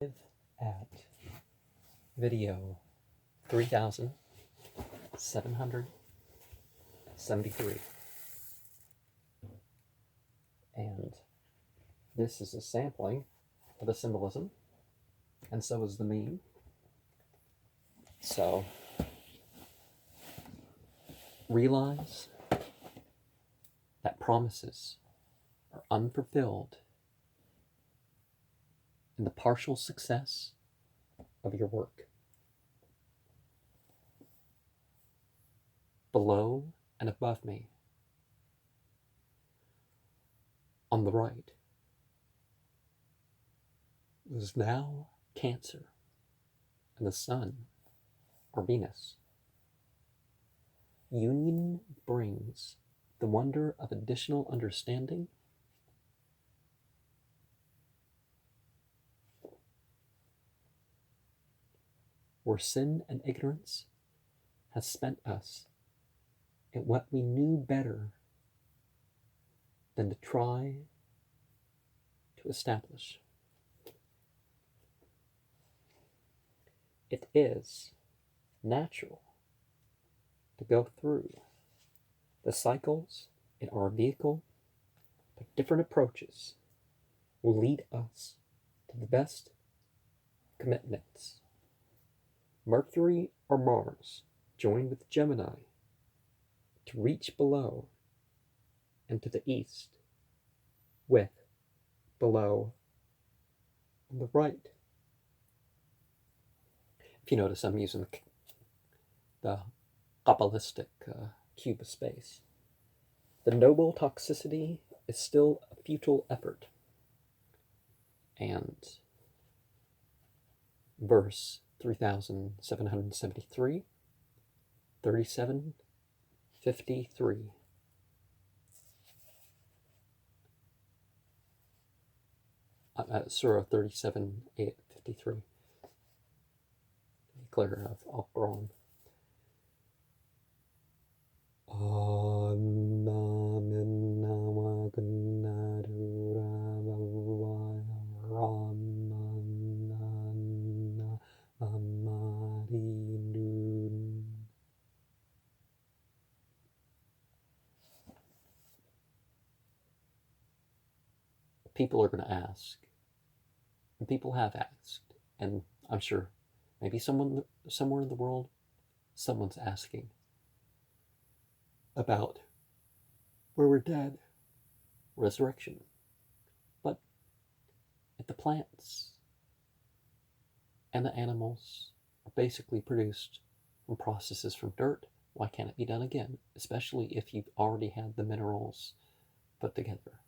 At video 3773, and this is a sampling of the symbolism, and so is the meme. So realize that promises are unfulfilled in the partial success of your work. Below and above me, on the right, is now Cancer, and the Sun, or Venus. Union brings the wonder of additional understanding, where sin and ignorance has spent us in what we knew better than to try to establish. It is natural to go through the cycles in our vehicle, but different approaches will lead us to the best commitments. Mercury or Mars join with Gemini to reach below and to the east, with below on the right. If you notice, I'm using the Kabbalistic cube of space. The noble toxicity is still a futile effort. And verse 3773, 3753. Surah 37:53. Clear of Al-Quran. People are going to ask, and people have asked, and I'm sure maybe someone somewhere in the world, someone's asking about where we're dead, resurrection. But if the plants and the animals are basically produced from processes from dirt, why can't it be done again? Especially if you've already had the minerals put together.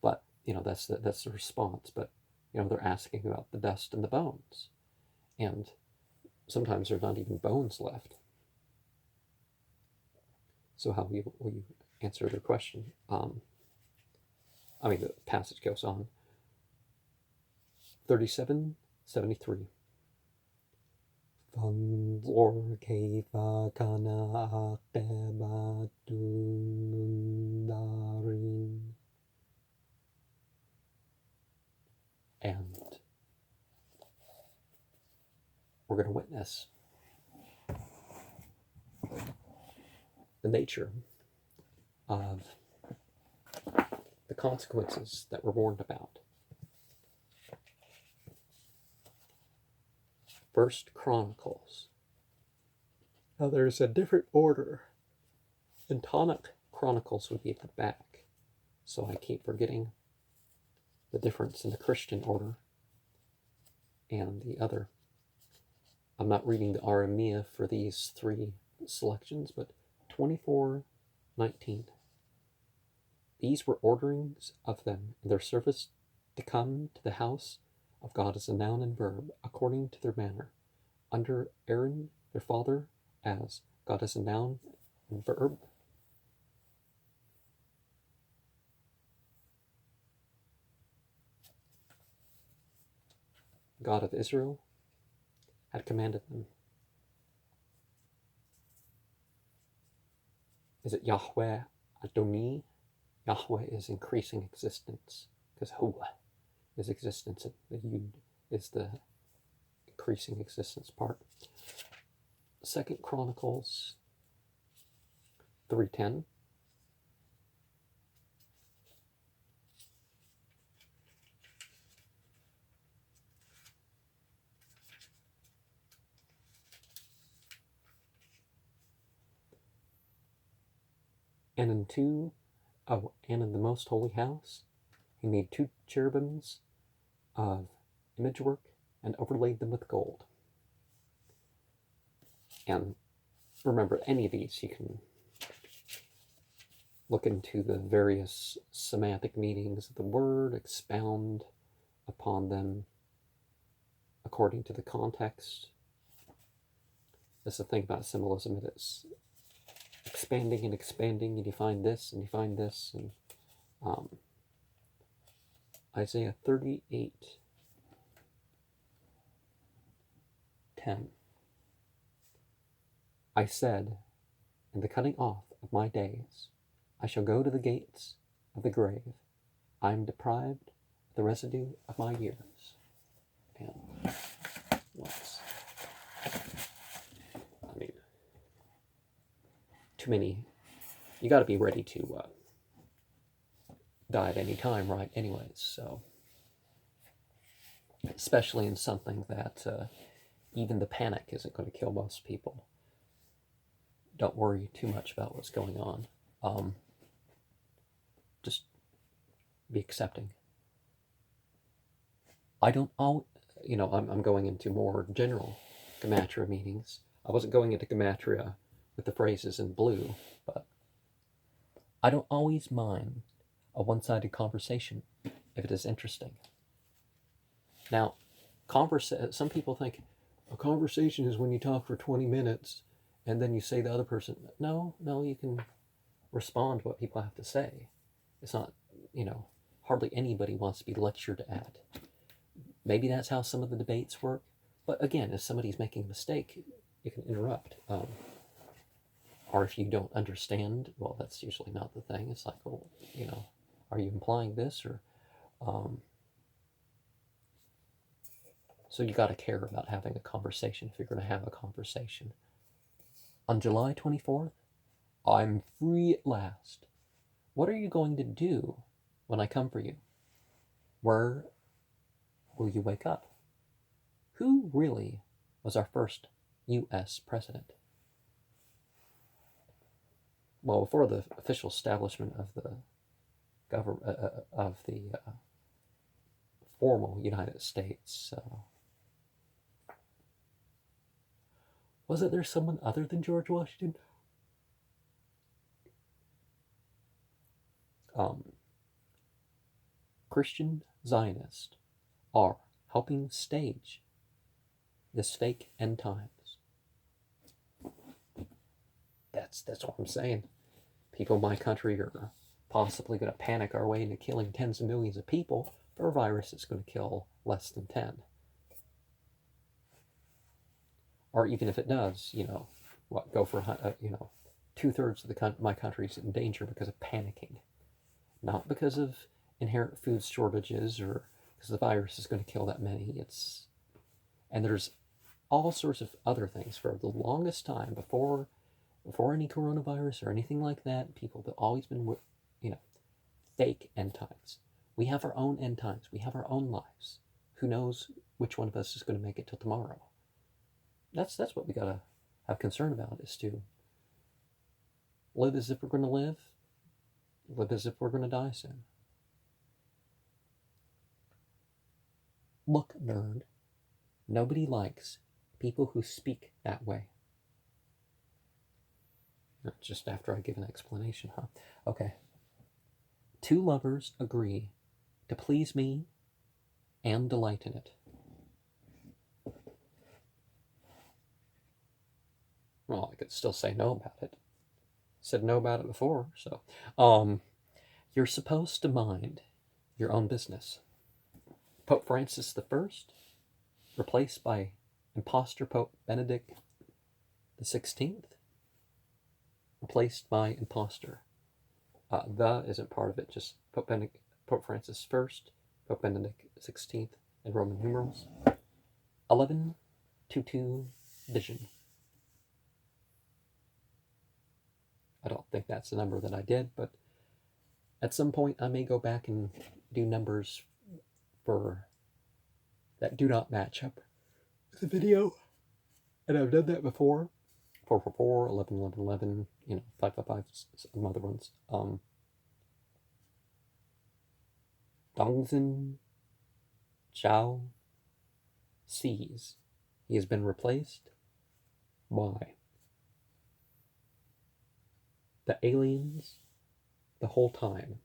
But that's the response. But they're asking about the dust and the bones, and sometimes there's not even bones left. So how will you answer their question? The passage goes on. 3773. فانظر كيف كان عاقبة الدارين. And we're going to witness the nature of the consequences that we're warned about. First Chronicles. Now there's a different order. And tonic Chronicles would be at the back. So I keep forgetting the difference in the Christian order and the other. I'm not reading the Aramea for these three selections, but 24:19. These were orderings of them in their service to come to the house of God as a noun and verb, according to their manner, under Aaron their father, as God as a noun and verb. God of Israel had commanded them. Is it Yahweh Adoni Yahweh is increasing existence, because Hua is existence, and the Yud is the increasing existence part. 2 Chronicles 3:10. And in the most holy house, he made 2 cherubims of image work and overlaid them with gold. And remember, any of these, you can look into the various semantic meanings of the word, expound upon them according to the context. That's the thing about symbolism, it is expanding and expanding, and you find this and you find this. And Isaiah 38:10. I said, in the cutting off of my days, I shall go to the gates of the grave. I am deprived of the residue of my years. And too many. You got to be ready to die at any time, right? Anyways, so especially in something that even the panic isn't going to kill most people. Don't worry too much about what's going on. Just be accepting. I don't all, I'm going into more general gematria meanings. I wasn't going into gematria with the phrases in blue, but I don't always mind a one-sided conversation if it is interesting. Now, some people think a conversation is when you talk for 20 minutes and then you say to the other person, no, you can respond to what people have to say. It's not, hardly anybody wants to be lectured at. Maybe that's how some of the debates work. But again, if somebody's making a mistake, you can interrupt. Or if you don't understand, well, that's usually not the thing. It's like, well, are you implying this? Or so you got to care about having a conversation if you're going to have a conversation. On July 24th, I'm free at last. What are you going to do when I come for you? Where will you wake up? Who really was our first U.S. president? Well, before the official establishment of the government of the formal United States, wasn't there someone other than George Washington? Christian Zionists are helping stage this fake end times. That's what I'm saying. People in my country are possibly going to panic our way into killing tens of millions of people for a virus that's going to kill less than 10. Or even if it does, go for 2/3 of my country's in danger because of panicking, not because of inherent food shortages or because the virus is going to kill that many. And there's all sorts of other things. For the longest time, before any coronavirus or anything like that, people have always been, fake end times. We have our own end times. We have our own lives. Who knows which one of us is going to make it till tomorrow? That's what we got to have concern about, is to live as if we're going to live as if we're going to die soon. Look, nerd, nobody likes people who speak that way. Just after I give an explanation, huh? Okay. 2 lovers agree to please me and delight in it. Well, I could still say no about it. Said no about it before, so. You're supposed to mind your own business. Pope Francis I, replaced by imposter Pope Benedict XVI, replaced by imposter The isn't part of it, just Pope Francis first, Pope Benedict XVI, and Roman numerals. 1122 Vision. I don't think that's the number that I did, but at some point I may go back and do numbers for that do not match up with the video. And I've done that before. 444, 11, 11, 11, 555, some other ones. Dongzhen Zhao sees he has been replaced by the aliens the whole time.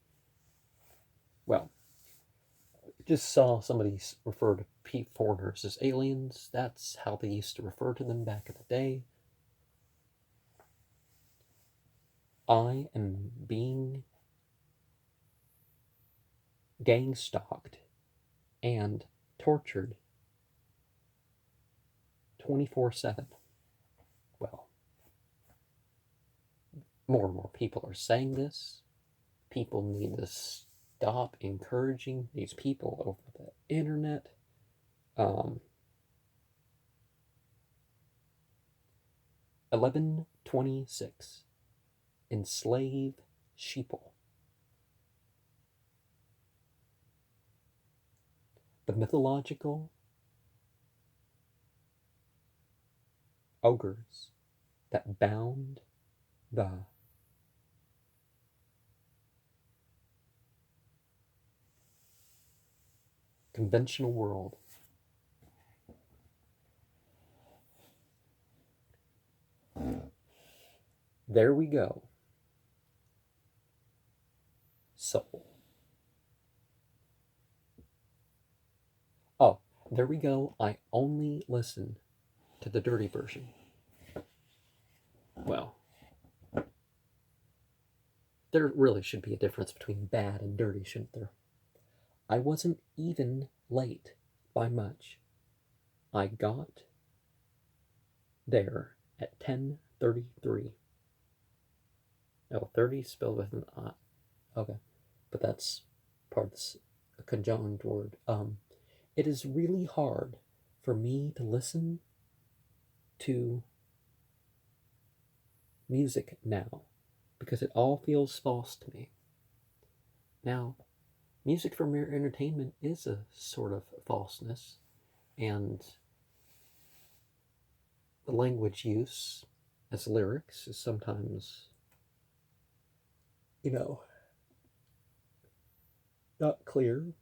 Well, just saw somebody refer to foreigners as aliens. That's how they used to refer to them back in the day. I am being gang stalked and tortured 24/7. Well, more and more people are saying this. People need to stop encouraging these people over the internet. 1126. Enslave sheeple. The mythological ogres that bound the conventional world. There we go. Soul. Oh, there we go. I only listen to the dirty version. Well, there really should be a difference between bad and dirty, shouldn't there? I wasn't even late by much. I got there at 10:33. Oh, 30 spelled with an I. Okay, but that's part of this conjoined word. It is really hard for me to listen to music now because it all feels false to me. Now, music for mere entertainment is a sort of falseness, and the language use as lyrics is sometimes, not clear.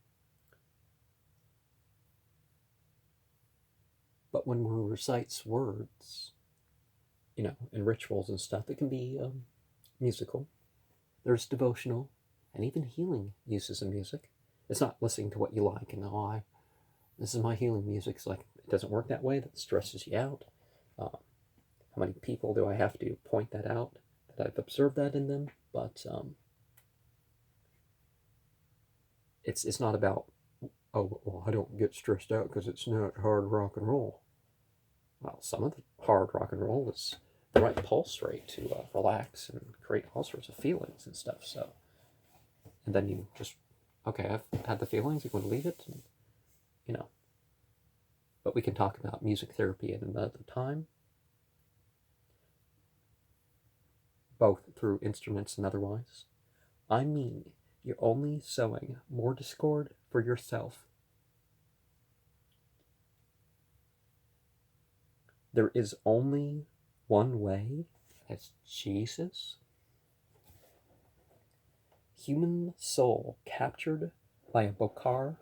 But when one recites words, in rituals and stuff, it can be musical. There's devotional and even healing uses of music. It's not listening to what you like and this is my healing music. It's like, it doesn't work that way. That stresses you out. How many people do I have to point that out, that I've observed that in them? But it's not about, oh, well, I don't get stressed out because it's not hard rock and roll. Well, some of the hard rock and roll is the right pulse rate to relax and create all sorts of feelings and stuff. So, and then you just, okay, I've had the feelings, you want to leave it, and, But we can talk about music therapy at another time, both through instruments and otherwise. I mean, you're only sowing more discord for yourself. There is only one way, that's Jesus. Human soul captured by a boker,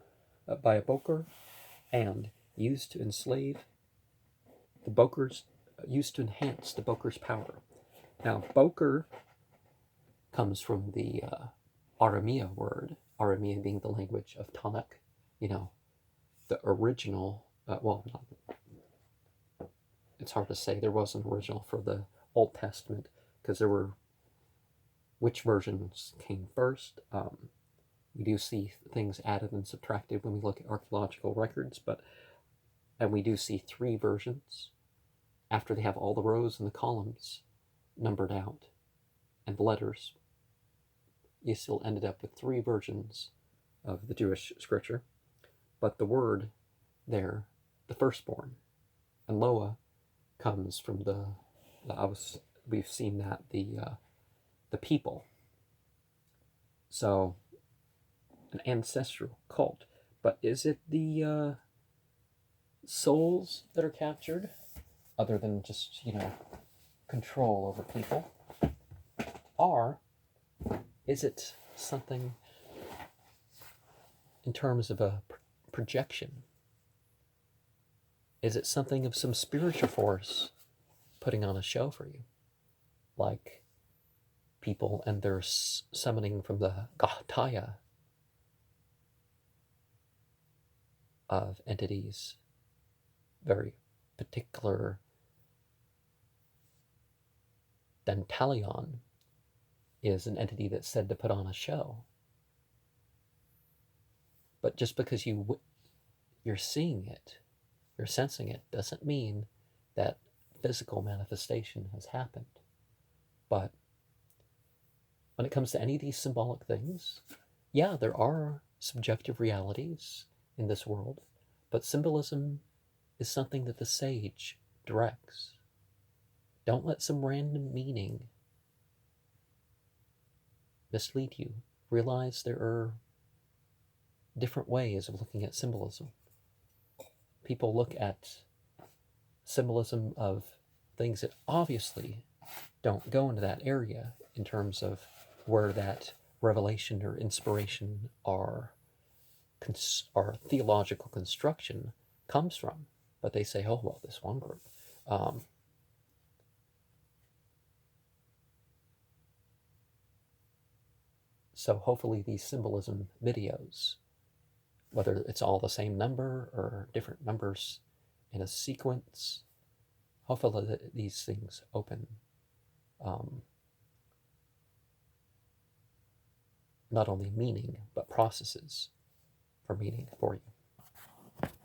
and used to enslave the bokers, used to enhance the boker's power. Now, boker comes from the Aramea word, Aramea being the language of Tanakh, the original, it's hard to say, there was an original for the Old Testament, because there were, which versions came first? We do see things added and subtracted when we look at archaeological records, and we do see 3 versions after they have all the rows and the columns numbered out and the letters. you still ended up with 3 versions of the Jewish scripture. But the word there, the firstborn, and Loa comes from we've seen that the people. So an ancestral cult. But is it the souls that are captured, other than just, control over people? Or is it something in terms of a projection? Is it something of some spiritual force putting on a show for you? Like people and their summoning from the Gahtaya of entities, very particular. Dantalion is an entity that's said to put on a show. But just because you're seeing it, you're sensing it, doesn't mean that physical manifestation has happened. But when it comes to any of these symbolic things, yeah, there are subjective realities in this world, but symbolism is something that the sage directs. Don't let some random meaning mislead you. Realize there are different ways of looking at symbolism. People look at symbolism of things that obviously don't go into that area in terms of where that revelation or inspiration or theological construction comes from. But they say, oh, well, this one group. So hopefully these symbolism videos, whether it's all the same number or different numbers in a sequence, hopefully these things open not only meaning, but processes for meaning for you.